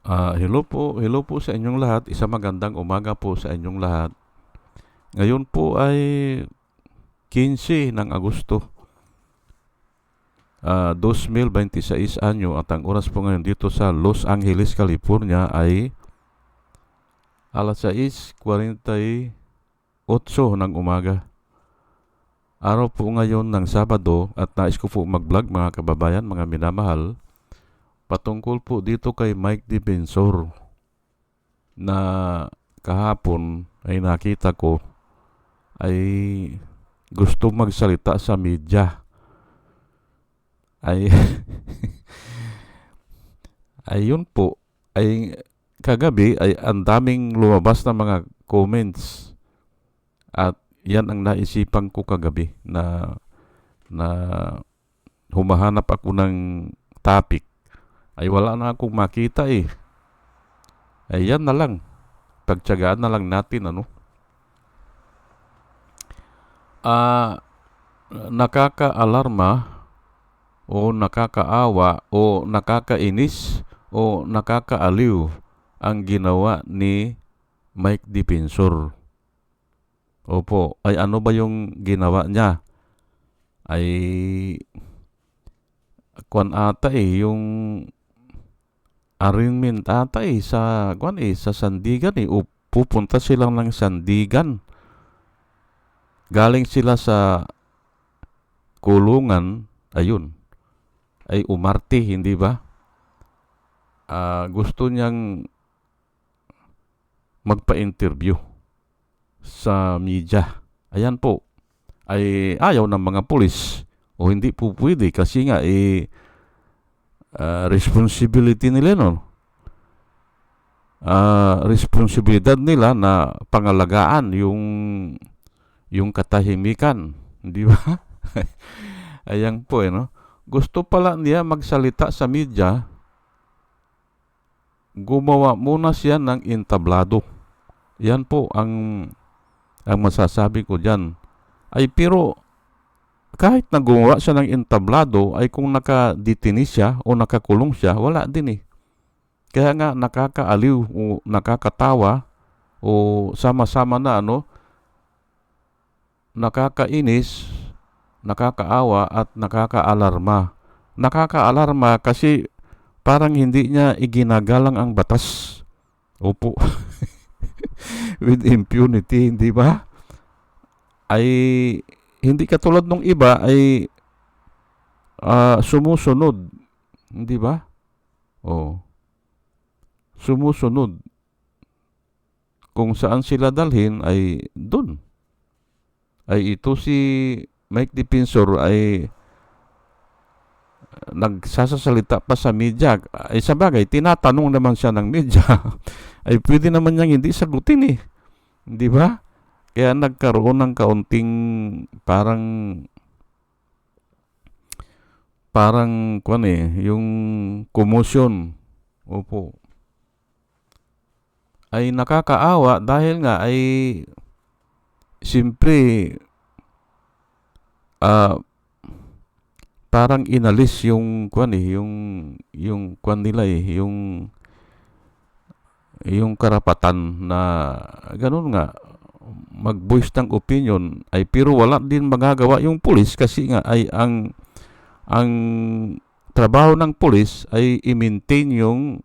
Hello po sa inyong lahat. Isang magandang umaga po sa inyong lahat. Ngayon po ay 15 ng Agosto, 2026 anyo at ang oras po ngayon dito sa Los Angeles, California ay alas 6:48 ng umaga. Araw po ngayon ng Sabado at nais ko po mag-vlog mga kababayan, mga minamahal, patungkol po dito kay Mike Defensor na kahapon ay nakita ko ay gusto magsalita sa media. Ay ayun po ay kagabi ay ang daming lumabas na mga comments at yan ang naisipan ko kagabi na humahanap ako ng topic ay wala na akong makita eh. Ay yan na lang. Pagtiyagaan na lang natin ano. Nakakaalarma o nakakaawa o nakakainis o nakakaaliw ang ginawa ni Mike Defensor. Opo, ay ano ba yung ginawa niya? Ay kwan ata eh, yung arraignment ata eh sa Sandigan eh. O pupunta silang ng Sandigan. Galing sila sa kulungan, ayun, ay umarte, hindi ba? Gusto niyang magpa-interview sa media. Ayan po, ay ayaw ng mga pulis o hindi po pwede kasi nga responsibility nila no. Responsibilidad nila na pangalagaan yung katahimikan, di ba? Ayan po no. Gusto pala niya magsalita sa media, gumawa muna siya ng entablado. Yan po ang masasabi ko diyan. Ay pero kahit na gumawa siya ng entablado ay kung nakadetini siya o nakakulong siya, wala din eh. Kaya nga nakakaaliw o nakakatawa o sama-sama na ano, nakakainis, nakakaawa at nakakaalarma. Nakakaalarma kasi parang hindi niya iginagalang ang batas. Opo. With impunity, hindi ba? Ay hindi katulad nung iba ay sumusunod, hindi ba? Oh, sumusunod. Kung saan sila dalhin ay dun. Ay ito si Mike Defensor ay nagsasasalita pa sa media. Ay sa bagay, tinatanong naman siya ng media. Ay pwede naman niyang hindi sagutin eh. Di ba? Kaya nagkaroon ng kaunting parang yung commotion. Opo. Ay nakakaawa dahil nga ay siyempre parang inalis yung nila eh, yung karapatan na ganun nga mag-voice ng opinion ay pero wala din magagawa yung pulis kasi nga ay ang trabaho ng pulis ay i-maintain yung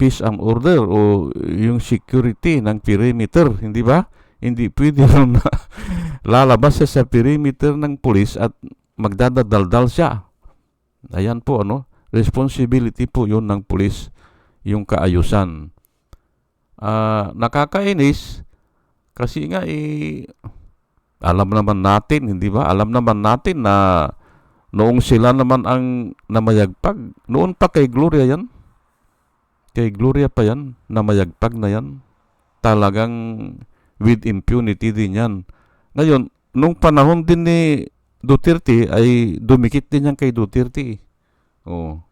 peace and order o yung security ng perimeter, hindi ba? Hindi pwede na lalabas siya sa perimeter ng pulis at magdadaldal siya. Ayan po ano, responsibility po yun ng pulis, yung kaayusan. Nakakainis kasi nga alam naman natin, hindi ba? Alam naman natin na noong sila naman ang namayagpag, noon pa kay Gloria yan. Kay Gloria pa yan, namayagpag na yan. Talagang with impunity din yan. Ngayon, nung panahon din ni Duterte ay dumikit din yan kay Duterte. Oh.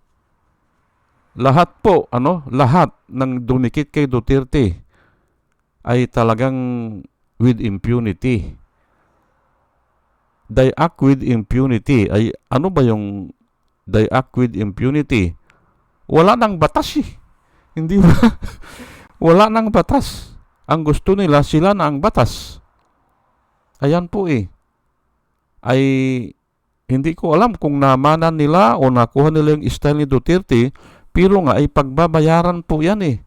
Lahat po, lahat ng dumikit kay Duterte ay talagang with impunity. They act with impunity. Ay ano ba yung they act with impunity? Wala nang batas eh. Hindi ba? Wala nang batas. Ang gusto nila, sila na ang batas. Ayan po eh. Ay hindi ko alam kung namanan nila o nakuha nila yung style ni Duterte, pero nga ay pagbabayaran po yan eh.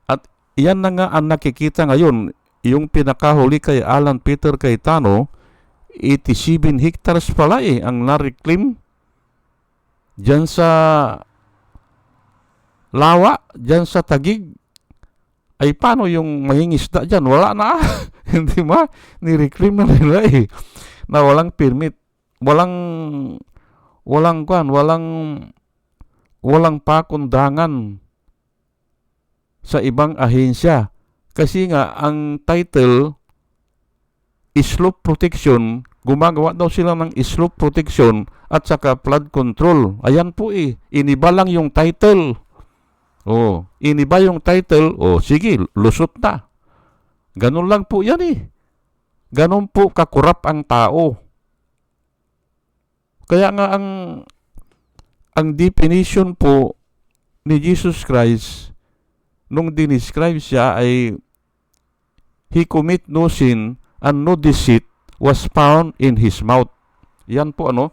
At yan na nga ang nakikita ngayon, yung pinakahuli kay Alan Peter Cayetano, 87 hectares pala eh ang na-reclaim dyan sa Lawa, dyan sa Taguig. Ay paano yung mangingisda dyan? Wala na. Hindi ba? Ni-reclaim na nila eh. Na walang permit. Walang pakundangan sa ibang ahensya. Kasi nga, ang title, slope protection, gumagawa daw sila ng slope protection at saka flood control. Ayan po eh. Iniba lang yung title. Iniba yung title. Sige, lusot na. Ganun lang po yan eh. Ganun po kakurap ang tao. Kaya nga ang definition po ni Jesus Christ nung dinescribe siya ay he commit no sin and no deceit was found in his mouth. Yan po no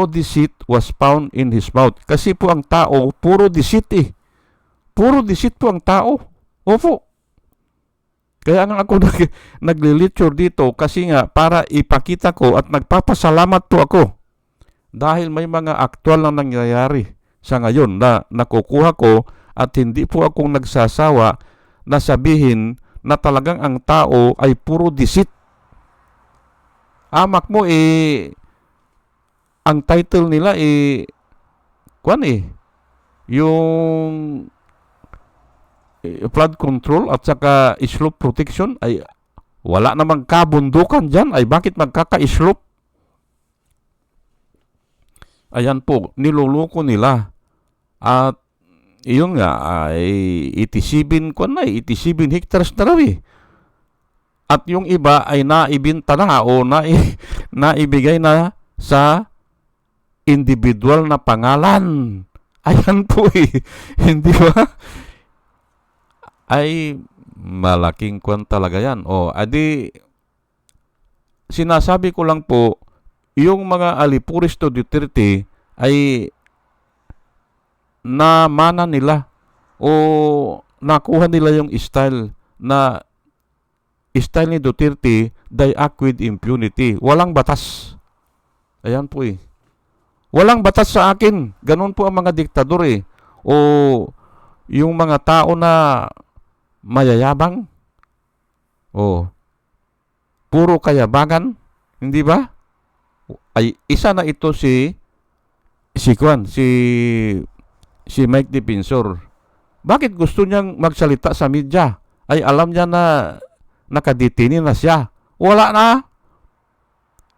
deceit was found in his mouth. Kasi po ang tao puro deceit eh. Puro deceit po ang tao. Opo. Kaya nga ako nagli-lecture dito kasi nga para ipakita ko at nagpapasalamat po ako dahil may mga aktual na nangyayari sa ngayon na nakukuha ko at hindi po akong nagsasawa na sabihin na talagang ang tao ay puro deceit. Amak mo ang title nila yung flood control at saka slope protection ay wala namang kabundukan dyan. Ay bakit magkaka-slope? Ayan po, niloloko nila. At iyon nga ay 87 hectares na raw eh. At yung iba ay naibinta na o naibigay na sa individual na pangalan. Ayan po eh. Hindi ba? Ay malaking kwan talaga yan. Adi sinasabi ko lang po, yung mga alipuris to Duterte ay namana nila o nakuha nila yung style ni Duterte, they act with impunity. Walang batas. Ayan po eh. Walang batas sa akin. Ganun po ang mga diktador eh. O yung mga tao na mayayabang. Puro kayabangan. Hindi ba? Ay isa na ito si Mike Defensor. Bakit gusto niyang magsalita sa media? Ay alam niya na nakadetini na siya. Wala na.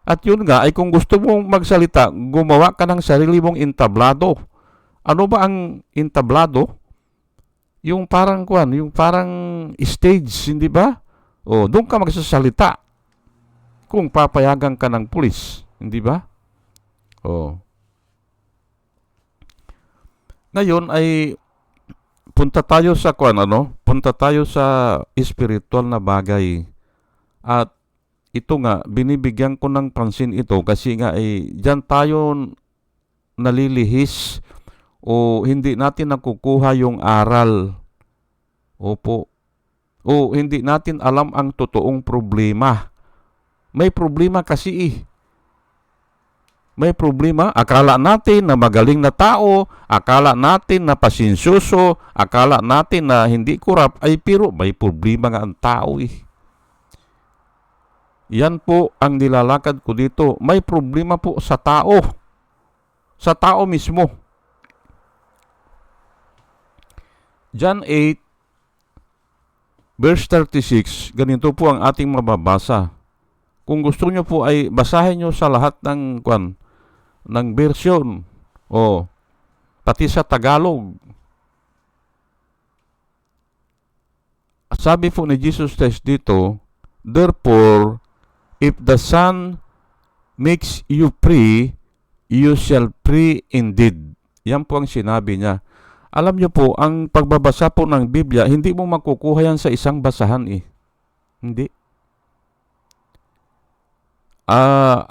At yun nga, ay kung gusto mong magsalita, gumawa ka ng sarili mong entablado. Ano ba ang entablado? Yung parang stage, hindi ba? Doon ka magsasalita. Kung papayagan ka ng pulis, hindi ba? Ngayon ay punta tayo sa punta tayo sa spiritual na bagay. At ito nga, binibigyan ko ng pansin ito kasi nga diyan tayo nalilihis o hindi natin nakukuha yung aral. Opo. O hindi natin alam ang totoong problema. May problema kasi May problema. Akala natin na magaling na tao, akala natin na pasinsyuso, akala natin na hindi kurap, pero may problema nga ang tao Yan po ang nilalakad ko dito. May problema po sa tao. Sa tao mismo. John 8, verse 36, ganito po ang ating mababasa. Kung gusto nyo po ay basahin nyo sa lahat ng version pati sa Tagalog. Sabi po ni Jesus Christ dito, therefore, if the Son makes you free, you shall free indeed. Yan po ang sinabi niya. Alam niyo po, ang pagbabasa po ng Biblia, hindi mo makukuha yan sa isang basahan eh. Hindi.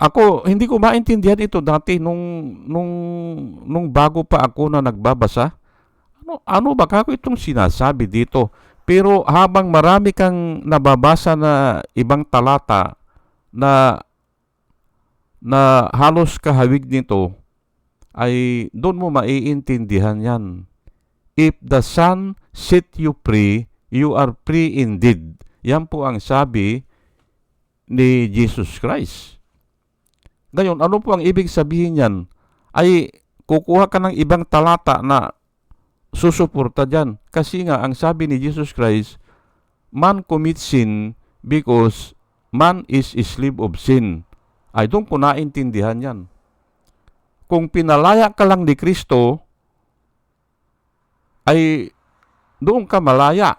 Ako, hindi ko maintindihan ito dati nung bago pa ako na nagbabasa. Ano ba kako itong sinasabi dito? Pero habang marami kang nababasa na ibang talata na halos kahawig nito, ay doon mo maiintindihan yan. If the Son set you free, you are free indeed. Yan po ang sabi ni Jesus Christ. Ngayon, ano po ang ibig sabihin yan? Ay kukuha ka ng ibang talata na susuporta dyan. Kasi nga, ang sabi ni Jesus Christ, man commits sin because man is a slave of sin. Ay doon ko naintindihan yan. Kung pinalaya ka lang ni Kristo, ay doon ka malaya.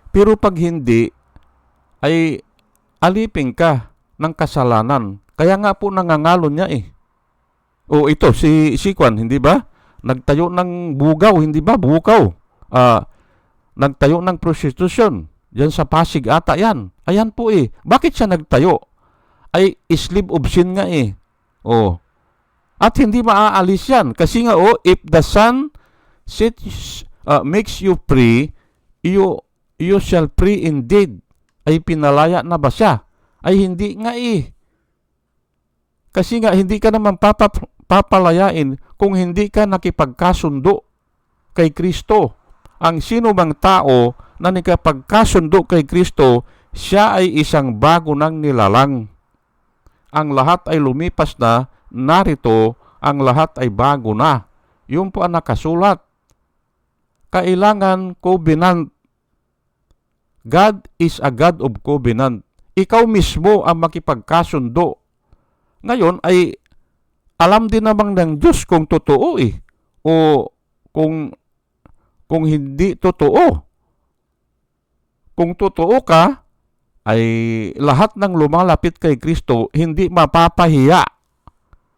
Pero pag hindi, ay alipin ka ng kasalanan. Kaya nga po nangangalon niya eh. O ito, si Kwan, hindi ba? Nagtayo ng bugaw, hindi ba? Bukaw. Nagtayo ng prostitution. Diyan sa Pasig ata yan. Ayan po eh. Bakit siya nagtayo? Ay slave of sin nga eh. O. At hindi maaalis yan. Kasi nga if the Son makes you free, you shall free indeed. Ay pinalaya na ba siya? Ay hindi nga eh. Kasi nga hindi ka naman papalayain kung hindi ka nakipagkasundo kay Kristo. Ang sino bang tao na nakipagkasundo kay Kristo, siya ay isang bago ng nilalang. Ang lahat ay lumipas na, narito ang lahat ay bago na. Yun po ang nakasulat. Kailangan covenant. God is a God of covenant. Ikaw mismo ang makipagkasundo. Ngayon ay alam din namang ng Diyos kung totoo eh. O kung hindi totoo. Kung totoo ka, ay lahat ng lumalapit kay Kristo hindi mapapahiya.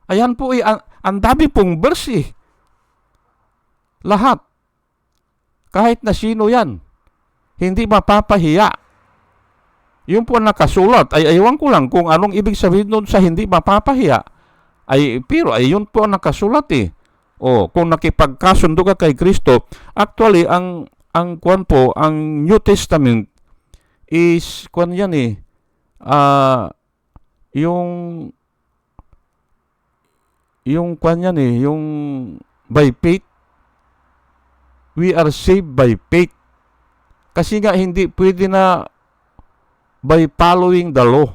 Ayan po eh, ang dami pong verse eh. Lahat. Kahit na sino yan. Hindi mapapahiya. Yung po nakasulat, ay aywan ko lang kung anong ibig sabihin nun sa hindi mapapahiya. Pero yun po nakasulat eh. Kung nakipagkasundo ka kay Kristo, actually, ang kwan po, ang New Testament is, kwan yan eh, yung kwan yan eh, yung by faith, we are saved by faith. Kasi nga hindi pwede na by following the law.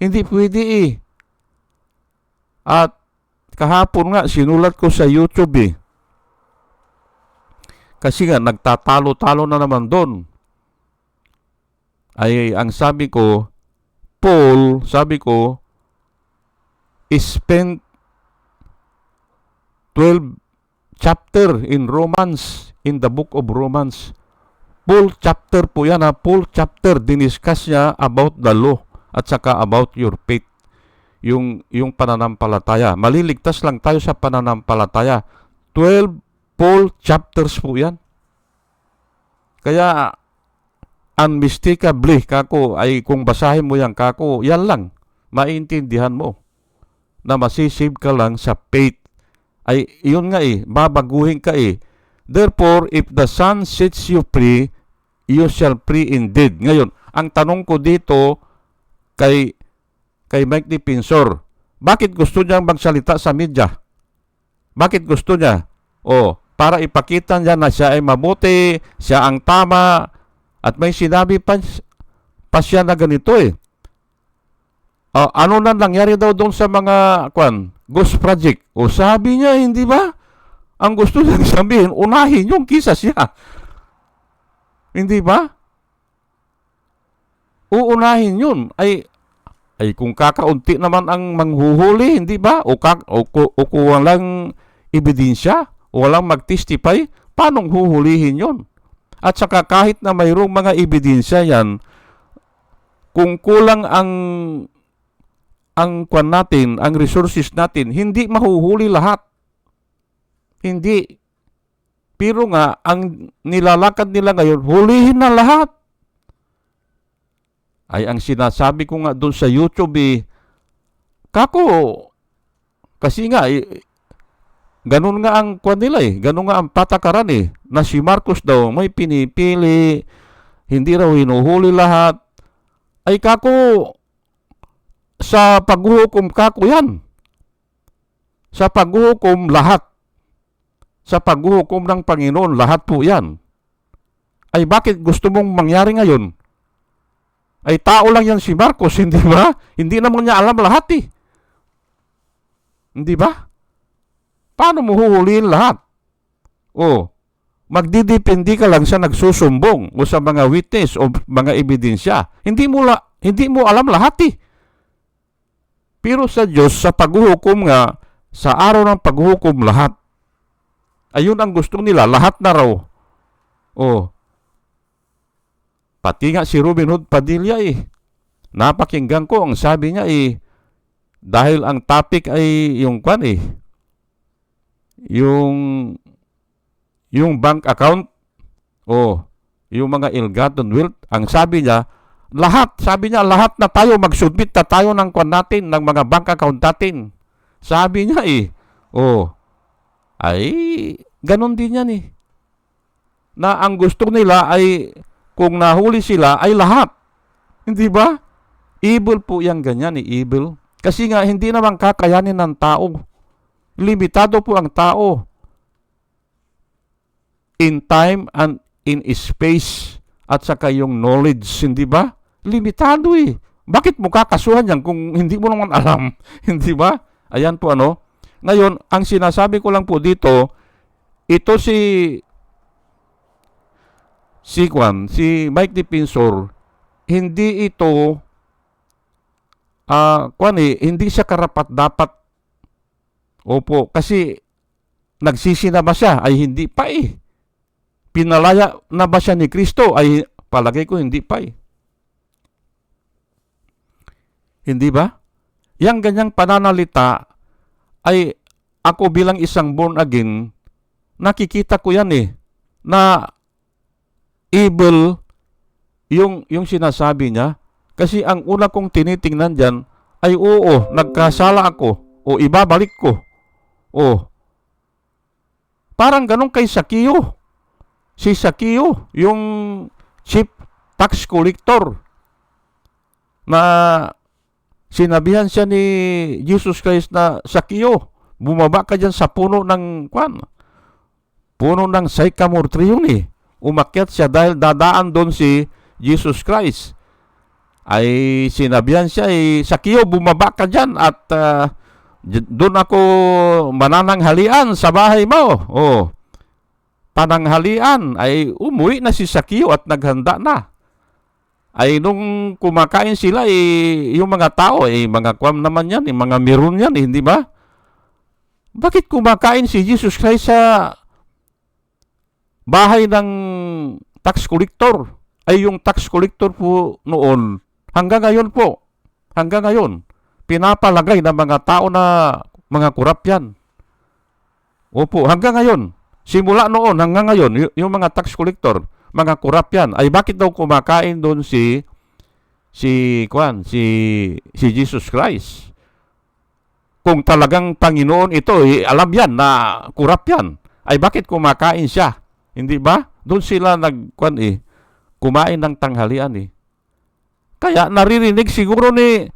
Hindi pwede eh. At kahapon nga, sinulat ko sa YouTube eh. Kasi nga, nagtatalo-talo na naman doon. Ay, ang sabi ko, Paul, sabi ko, spent 12 chapter in Romans, in the book of Romans. Full chapter po yan, full chapter diniscuss niya about the law at saka about your faith. Yung pananampalataya. Maliligtas lang tayo sa pananampalataya. 12 full chapters po yan. Kaya, unmistakably, kako, ay kung basahin mo yan, kako, yan lang. Maintindihan mo na masisave ka lang sa faith. Ay, yun nga eh, babaguhin ka eh. Therefore, if the Son sets you free, you shall free indeed. Ngayon, ang tanong ko dito kay Mike Defensor, bakit gusto niyang magsalita sa media? Bakit gusto niya? Para ipakita niya na siya ay mabuti, siya ang tama, at may sinabi pa siya na ganito eh. Ano na nangyari daw doon sa mga Ghost Project? Sabi niya, hindi ba? Ang gusto niyang sabihin, unahin yung kisa siya. Hindi ba? Uunahin yun. Ay kung kakaunti naman ang manghuhuli, hindi ba? O kung walang ebidensya, o walang mag-testify, paano huhulihin yun? At saka kahit na mayroong mga ebidensya yan, kung kulang ang kwan natin, ang resources natin, hindi mahuhuli lahat. Hindi. Pero nga, ang nilalakad nila ngayon, hulihin na lahat. Ay, ang sinasabi ko nga doon sa YouTube kako, kasi nga, ganun nga ang kwan nila ganun nga ang patakaran na si Marcos daw may pinipili, hindi raw hinuhuli lahat. Ay kako, sa paghuhukom kako yan. Sa paghuhukom lahat. Sa paghuhukom ng Panginoon, lahat po yan. Ay bakit gusto mong mangyari ngayon? Ay tao lang yan si Marcos, hindi ba? Hindi naman niya alam lahat Hindi ba? Paano mo huhulihin lahat? Magdidepende ka lang sa nagsusumbong o sa mga witness o mga ebidensya. Hindi mo alam lahat Pero sa Diyos, sa paghuhukom nga, sa araw ng paghuhukom lahat. Ayun ang gusto nila, lahat na raw. Pati nga si Robin Hood Padilla napakinggan ko, ang sabi niya dahil ang topic ay yung kwan yung bank account yung mga ill-gotten wealth, ang sabi niya lahat na tayo mag-submit na tayo ng kwan natin, ng mga bank account natin. Sabi niya ay ganon din yan na ang gusto nila ay kung nahuli sila ay lahat. Hindi ba? Evil po yan, ganyan evil. Kasi nga hindi naman kakayanin ng tao. Limitado po ang tao in time and in space at saka yung knowledge, hindi ba? Limitado Bakit mo kakasuhan yan kung hindi mo naman alam? Hindi ba? Ayan po Ngayon, ang sinasabi ko lang po dito, ito si Mike Defensor, hindi ito hindi siya karapat-dapat. Opo, kasi nagsisi na ba siya? Ay hindi pa Pinalaya na ba siya ni Kristo? Ay palagay ko hindi pa Hindi ba? Yang ganyang pananalita ay ako bilang isang born again, nakikita ko yan na evil yung sinasabi niya. Kasi ang una kong tinitingnan dyan ay nagkasala ako ibabalik ko. Parang ganun kay Sakeo. Si Sakeo, yung chief tax collector, na sinabihan siya ni Jesus Christ na, Sakeo, bumaba ka dyan sa puno ng sycamore tree yun Umakyat siya dahil dadaan doon si Jesus Christ. Ay sinabihan siya, Sakeo, bumaba ka dyan at doon ako manananghalian sa bahay mo. Pananghalian, ay umuwi na si Sakeo at naghanda na. Ay nung kumakain sila, yung mga tao, mga kwam naman yan, mga meron yan, hindi ba? Bakit kumakain si Jesus Christ sa bahay ng tax collector? Ay yung tax collector po noon, hanggang ngayon, pinapalagay ng mga tao na mga kurap yan. Opo, hanggang ngayon. Simula noon hanggang ngayon, yung mga tax collector, mga kurap yan. Ay bakit daw kumakain doon si Jesus Christ? Kung talagang Panginoon ito, alam yan na kurap yan. Ay bakit kumakain siya? Hindi ba? Doon sila kumain ng tanghalian Kaya naririnig siguro ni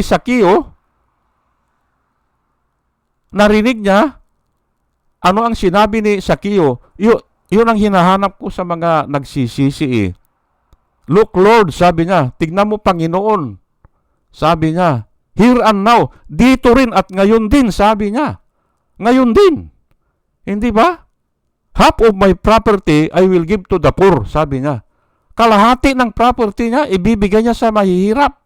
Sakeo, narinig niya, ano ang sinabi ni Sakeo? Yun ang hinahanap ko sa mga nagsisisi Look Lord, sabi niya, tignan mo Panginoon. Sabi niya, here and now, dito rin at ngayon din, sabi niya. Ngayon din. Hindi ba? Half of my property I will give to the poor, sabi niya. Kalahati ng property niya, ibibigay niya sa mahihirap.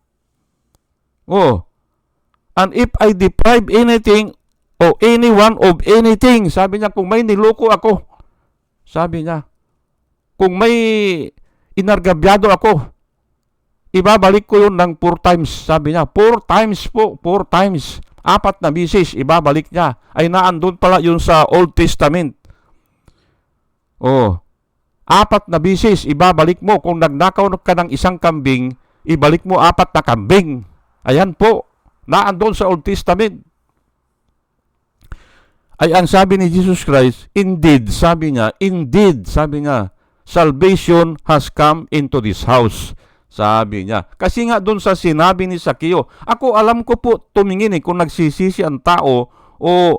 And if I deprive anything o anyone of anything, sabi niya, kung may niloko ako, sabi niya, kung may inargabyado ako, ibabalik ko yun ng 4 times, sabi niya. 4 times po, 4 times. 4 na bisis, ibabalik niya. Ay naandun pala yun sa Old Testament. Oh, 4 na bisis, ibabalik mo. Kung nagnakaw ka ng isang kambing, ibalik mo 4 na kambing. Ayan po, naandun sa Old Testament. Ay ang sabi ni Jesus Christ, indeed, sabi niya, salvation has come into this house. Sabi niya. Kasi nga doon sa sinabi ni Sakeo, ako alam ko po tumingin kung nagsisisi ang tao o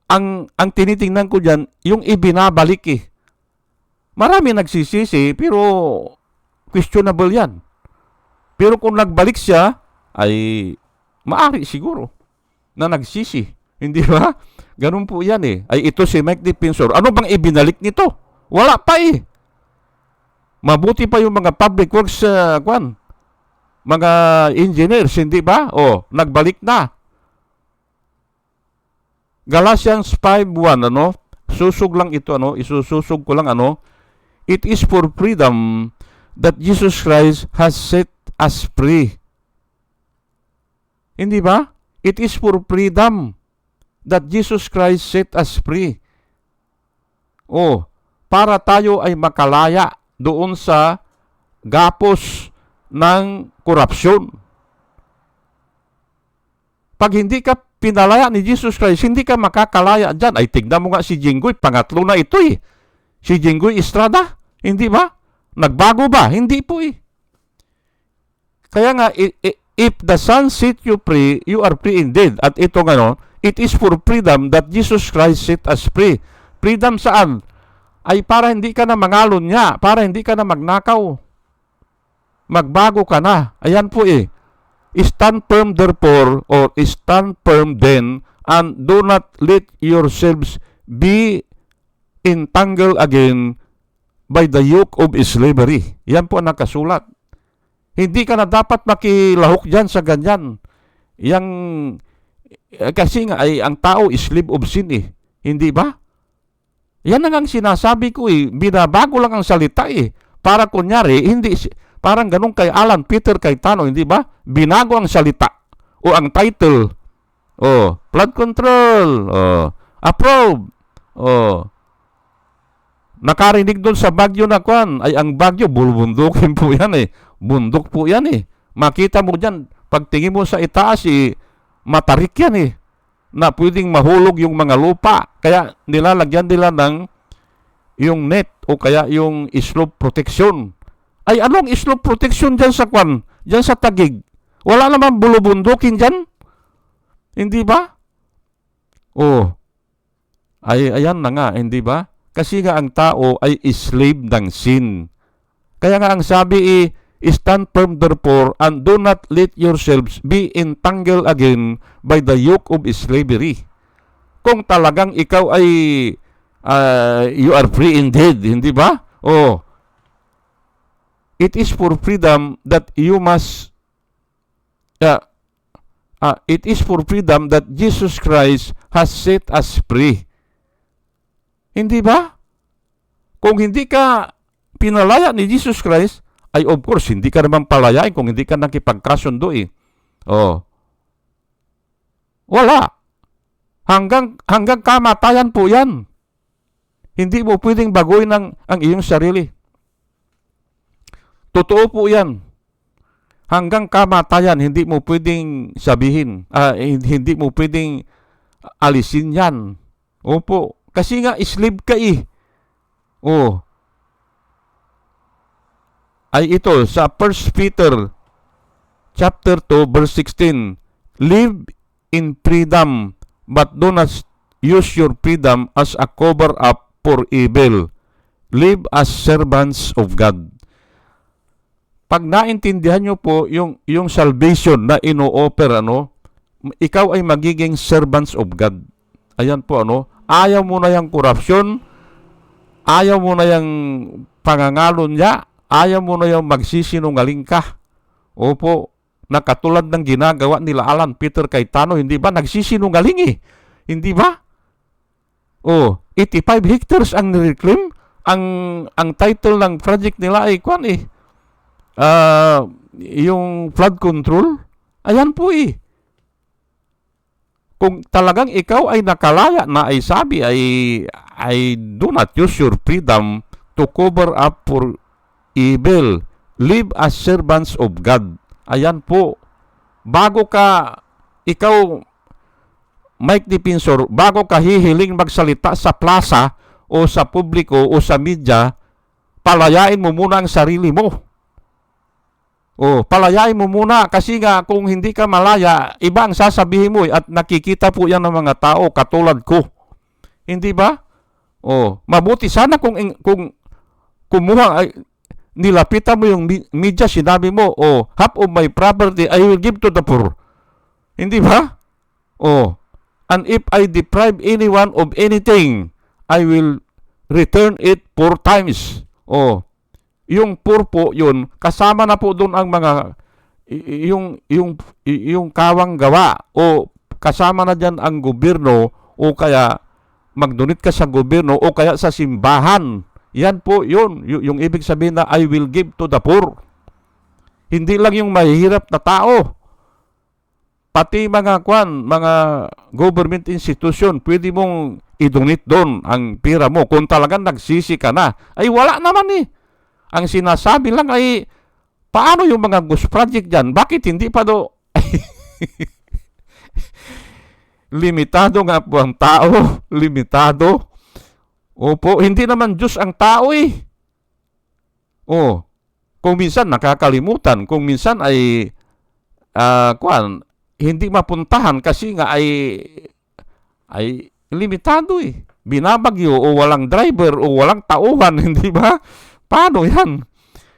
ang tinitingnan ko dyan, yung ibinabalik Marami nagsisisi pero questionable yan. Pero kung nagbalik siya, ay maari siguro na nagsisi. Hindi ba? Ganun po yan Ay ito si Mike Defensor. Ano bang ibinalik nito? Wala pa Mabuti pa yung mga public works mga engineers, hindi ba? Nagbalik na. Galatians 5:1 susog lang ito isususog ko lang it is for freedom that Jesus Christ has set us free. Hindi ba? It is for freedom that Jesus Christ set us free. Para tayo ay makalaya doon sa gapos ng korupsyon. Pag hindi ka pinalaya ni Jesus Christ, hindi ka makakalaya dyan. Ay, tignan mo nga si Jinggoy, pangatlo na ito Si Jinggoy Estrada, hindi ba? Nagbago ba? Hindi po Kaya nga, if the Son set you free, you are free indeed. At ito nga it is for freedom that Jesus Christ set us free. Freedom saan? Ay para hindi ka na mangalon niya, para hindi ka na magnakaw. Magbago ka na. Ayan po Stand firm therefore, or stand firm then, and do not let yourselves be entangled again by the yoke of slavery. Yan po ang nakasulat. Hindi ka na dapat makilahok dyan sa ganyan. Kasi nga ay ang tao is slave of sin Hindi ba? Yan ang sinasabi ko binabago lang ang salita Para kunyari, hindi, parang ganun kay Alan Peter Cayetano, hindi ba? Binago ang salita o ang title. Flood control. Approve. Nakarinig doon sa Bagyo na ay ang Bagyo, bulbundukin po yan Bundok po yan Makita mo dyan, pagtingin mo sa itaas matarik yan na pwedeng mahulog yung mga lupa. Kaya nilalagyan nila ng yung net o kaya yung slope protection. Ay anong slope protection dyan sa Dyan sa Taguig? Wala naman bulubundukin dyan? Hindi ba? Ay ayan na nga, hindi ba? Kasi nga ang tao ay slave ng sin. Kaya nga ang sabi stand firm therefore and do not let yourselves be entangled again by the yoke of slavery. Kung talagang ikaw ay you are free indeed, hindi ba? It is for freedom that you must it is for freedom that Jesus Christ has set us free. Hindi ba? Kung hindi ka pinalaya ni Jesus Christ, ay of course, hindi ka naman palayain kung hindi ka nakipagkasundo Wala. Hanggang kamatayan po yan. Hindi mo pwedeng baguhin ang iyong sarili. Totoo po yan. Hanggang kamatayan, hindi mo pwedeng sabihin, hindi mo pwedeng alisin yan. Opo. Kasi nga, slave ka ay ito sa 1 Peter chapter 2 verse 16, live in freedom but do not use your freedom as a cover up for evil. Live as servants of God. Pag naintindihan nyo po yung salvation na ino-offer ikaw ay magiging servants of God. Ayan po ayaw mo na yung corruption, ayaw mo na yung pangangalon niya, ayaw mo na yung magsisinungaling ka. Opo, nakatulad ng ginagawa nila Alan Peter Cayetano, hindi ba? Nagsisinungaling Hindi ba? 85 hectares ang nireclaim. Ang title ng project nila ay yung flood control. Ayan po kung talagang ikaw ay nakalaya na ay sabi ay do not use your freedom to cover up for evil. Live as servants of God. Ayan po. Bago ka, ikaw, Mike Defensor, bago ka hihiling magsalita sa plaza o sa publiko o sa media, palayain mo muna ang sarili mo. Palayain mo muna kasi nga kung hindi ka malaya, iba ang sasabihin mo at nakikita po yan ng mga tao katulad ko. Hindi ba? Mabuti sana kung kumuha ay nilapitan mo yung media, sinabi mo, half of my property I will give to the poor. Hindi ba? And if I deprive anyone of anything, I will return it 4 times. Yung poor po yun, kasama na po doon ang mga yung kawang gawa kasama na dyan ang gobyerno o kaya mag-donate ka sa gobyerno o kaya sa simbahan. Yan po yun, yung ibig sabihin na I will give to the poor. Hindi lang yung mahihirap na tao. Pati mga government institution, pwede mong i-donate doon ang pira mo. Kung talagang nagsisi ka na, ay wala naman eh. Ang sinasabi lang ay, paano yung mga ghost project dyan? Bakit hindi pa limitado nga po ang tao. Limitado. Opo, hindi naman Diyos ang tao eh. Kung minsan nakakalimutan, kung minsan ay, hindi mapuntahan kasi nga ay limitado eh. Binabagyo o walang driver o walang tauhan, hindi ba? Paano yan?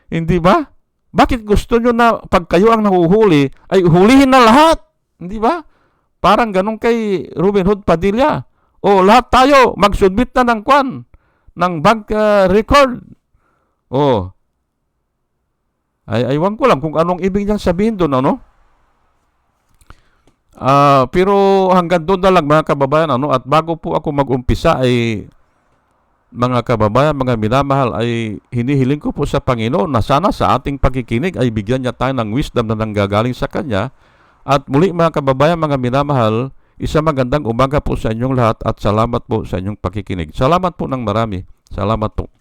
Hindi ba? Bakit gusto nyo na pag kayo ang nahuhuli, ay hulihin na lahat? Hindi ba? Parang ganun kay Robin Hood Padilla. Lahat tayo, mag-submit na ng bank record. Aywan ko lang kung anong ibig niyang sabihin doon, ano? Pero hanggang doon na lang mga kababayan, at bago po ako mag-umpisa ay mga kababayan, mga minamahal, ay hinihiling ko po sa Panginoon na sana sa ating pakikinig ay bigyan niya tayo ng wisdom na nanggagaling sa Kanya. At muli mga kababayan, mga minamahal, isang magandang umaga po sa inyong lahat at salamat po sa inyong pakikinig. Salamat po ng marami. Salamat po.